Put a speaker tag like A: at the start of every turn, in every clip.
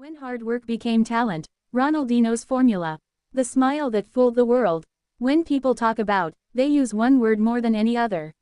A: When hard work became talent, Ronaldinho's formula. The smile that fooled the world. When people talk about, they use one word more than any other.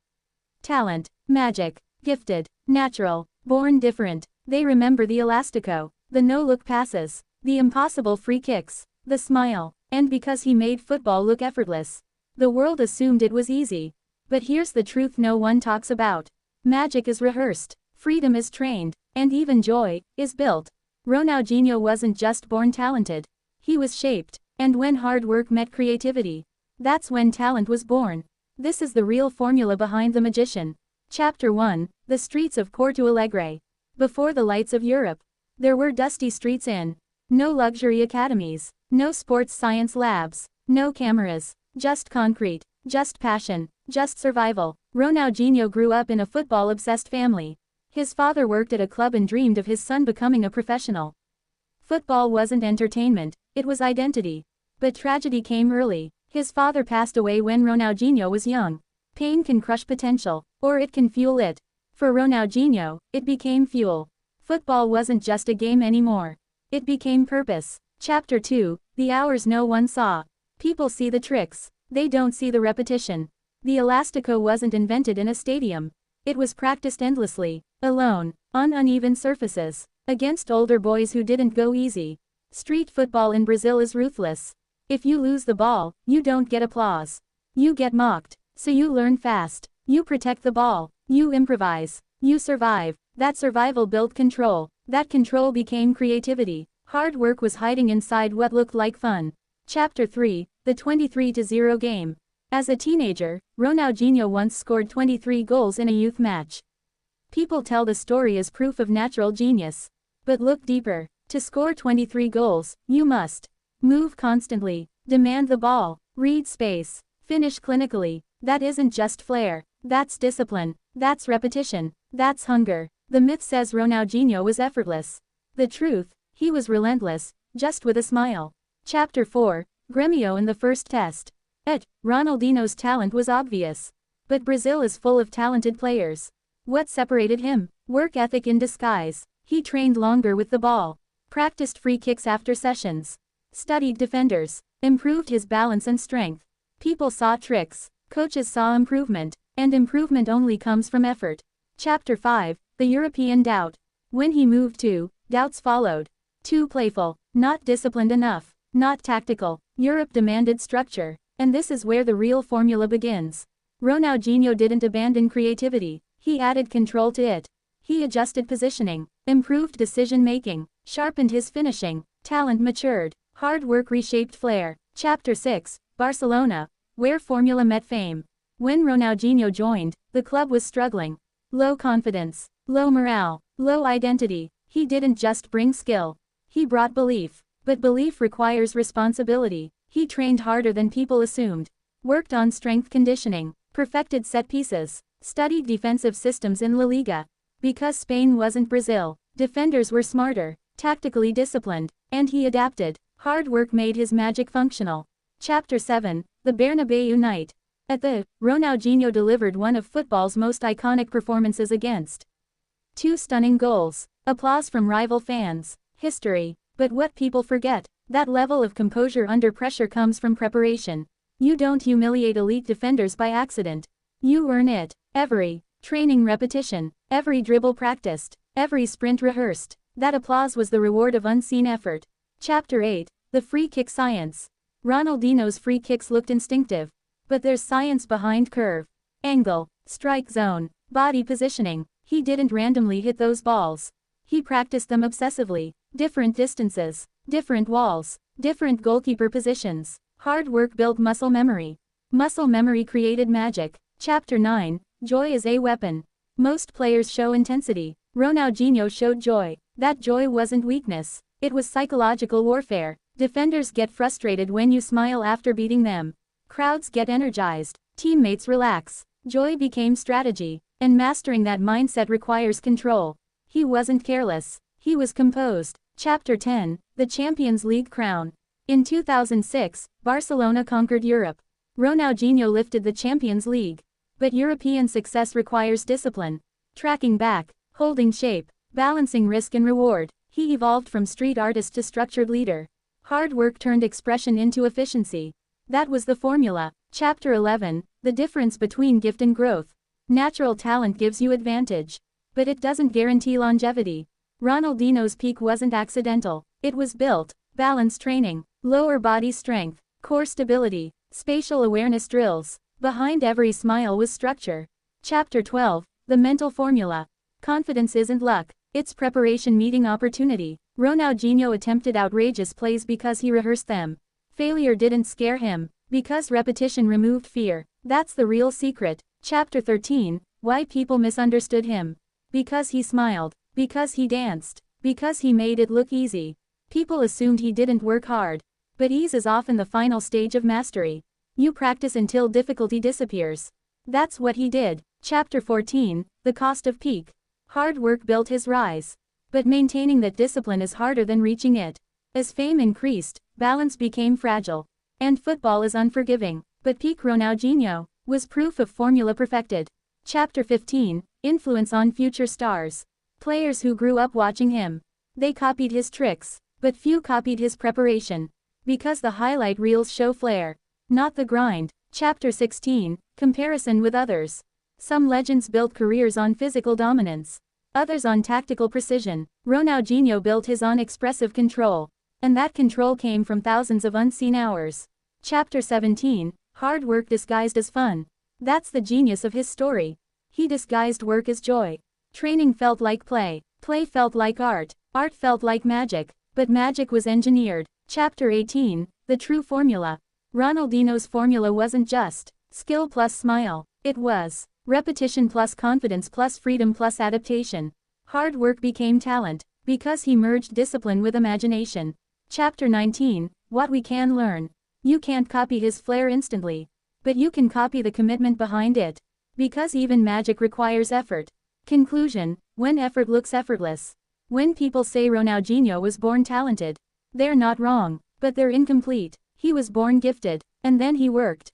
A: Talent, magic, gifted, natural, born different. They remember the elastico, the no-look passes, the impossible free kicks, the smile, and because he made football look effortless. The world assumed it was easy. But here's the truth no one talks about. Magic is rehearsed, freedom is trained, and even joy is built. Ronaldinho wasn't just born talented. He was shaped, and when hard work met creativity, that's when talent was born. This is the real formula behind the magician. Chapter 1, The Streets of Porto Alegre. Before the lights of Europe, there were dusty streets in. No luxury academies, no sports science labs, no cameras, just concrete, just passion, just survival. Ronaldinho grew up in a football-obsessed family. His father worked at a club and dreamed of his son becoming a professional. Football wasn't entertainment, it was identity. But tragedy came early. His father passed away when Ronaldinho was young. Pain can crush potential, or it can fuel it. For Ronaldinho, it became fuel. Football wasn't just a game anymore. It became purpose. Chapter 2, The Hours No One Saw. People see the tricks. They don't see the repetition. The elastico wasn't invented in a stadium. It was practiced endlessly, alone, on uneven surfaces, against older boys who didn't go easy. Street football in Brazil is ruthless. If you lose the ball, you don't get applause. You get mocked, so you learn fast. You protect the ball. You improvise. You survive. That survival built control. That control became creativity. Hard work was hiding inside what looked like fun. Chapter 3, The 23-0 Game. As a teenager, Ronaldinho once scored 23 goals in a youth match. People tell the story as proof of natural genius. But look deeper. To score 23 goals, you must move constantly, demand the ball, read space, finish clinically. That isn't just flair. That's discipline. That's repetition. That's hunger. The myth says Ronaldinho was effortless. The truth, he was relentless, just with a smile. Chapter 4, Grêmio in the first test. Ronaldinho's talent was obvious. But Brazil is full of talented players. What separated him? Work ethic in disguise. He trained longer with the ball. Practiced free kicks after sessions. Studied defenders. Improved his balance and strength. People saw tricks. Coaches saw improvement. And improvement only comes from effort. Chapter 5, The European Doubt. When he moved to, doubts followed. Too playful. Not disciplined enough. Not tactical. Europe demanded structure. And this is where the real formula begins. Ronaldinho didn't abandon creativity. He added control to it. He adjusted positioning, improved decision-making, sharpened his finishing. Talent matured. Hard work reshaped flair. Chapter 6, Barcelona, where formula met fame. When Ronaldinho joined, the club was struggling. Low confidence, low morale, low identity. He didn't just bring skill. He brought belief. But belief requires responsibility. He trained harder than people assumed. Worked on strength conditioning. Perfected set pieces. Studied defensive systems in La Liga. Because Spain wasn't Brazil, defenders were smarter, tactically disciplined, and he adapted. Hard work made his magic functional. Chapter 7, The Bernabeu Night. Ronaldinho delivered one of football's most iconic performances against. Two stunning goals. Applause from rival fans. History. But what people forget, that level of composure under pressure comes from preparation. You don't humiliate elite defenders by accident. You earn it. Every training repetition, every dribble practiced, every sprint rehearsed. That applause was the reward of unseen effort. Chapter 8, The Free Kick Science. Ronaldinho's free kicks looked instinctive. But there's science behind curve, angle, strike zone, body positioning. He didn't randomly hit those balls. He practiced them obsessively. Different distances, different walls, different goalkeeper positions. Hard work built muscle memory. Muscle memory created magic. Chapter 9, Joy is a Weapon. Most players show intensity. Ronaldinho showed joy. That joy wasn't weakness. It was psychological warfare. Defenders get frustrated when you smile after beating them. Crowds get energized. Teammates relax. Joy became strategy. And mastering that mindset requires control. He wasn't careless. He was composed. Chapter 10, The Champions League Crown. In 2006, Barcelona conquered Europe. Ronaldinho lifted the Champions League. But European success requires discipline. Tracking back, holding shape, balancing risk and reward. He evolved from street artist to structured leader. Hard work turned expression into efficiency. That was the formula. Chapter 11, The Difference Between Gift and Growth. Natural talent gives you advantage. But it doesn't guarantee longevity. Ronaldinho's peak wasn't accidental. It was built. Balance training, lower body strength, core stability, spatial awareness drills. Behind every smile was structure. Chapter 12, The Mental Formula. Confidence isn't luck, it's preparation meeting opportunity. Ronaldinho attempted outrageous plays because he rehearsed them. Failure didn't scare him, because repetition removed fear. That's the real secret. Chapter 13, Why People Misunderstood Him. Because he smiled, because he danced, because he made it look easy. People assumed he didn't work hard. But ease is often the final stage of mastery. You practice until difficulty disappears. That's what he did. Chapter 14, The Cost of Peak. Hard work built his rise. But maintaining that discipline is harder than reaching it. As fame increased, balance became fragile. And football is unforgiving. But peak Ronaldinho was proof of formula perfected. Chapter 15, Influence on Future Stars. Players who grew up watching him. They copied his tricks. But few copied his preparation. Because the highlight reels show flair, not the grind. Chapter 16, Comparison with Others. Some legends built careers on physical dominance. Others on tactical precision. Ronaldinho built his on expressive control. And that control came from thousands of unseen hours. Chapter 17, Hard work disguised as fun. That's the genius of his story. He disguised work as joy. Training felt like play. Play felt like art. Art felt like magic. But magic was engineered. Chapter 18, The True Formula. Ronaldinho's formula wasn't just skill plus smile. It was repetition plus confidence plus freedom plus adaptation. Hard work became talent, because he merged discipline with imagination. Chapter 19, What We Can Learn. You can't copy his flair instantly. But you can copy the commitment behind it. Because even magic requires effort. Conclusion, when effort looks effortless. When people say Ronaldinho was born talented, they're not wrong, but they're incomplete. He was born gifted, and then he worked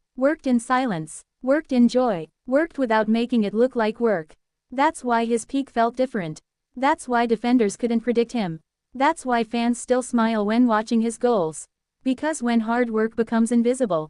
A: in silence, worked in joy, worked without making it look like work. That's why his peak felt different. That's why defenders couldn't predict him. That's why fans still smile when watching his goals. Because when hard work becomes invisible,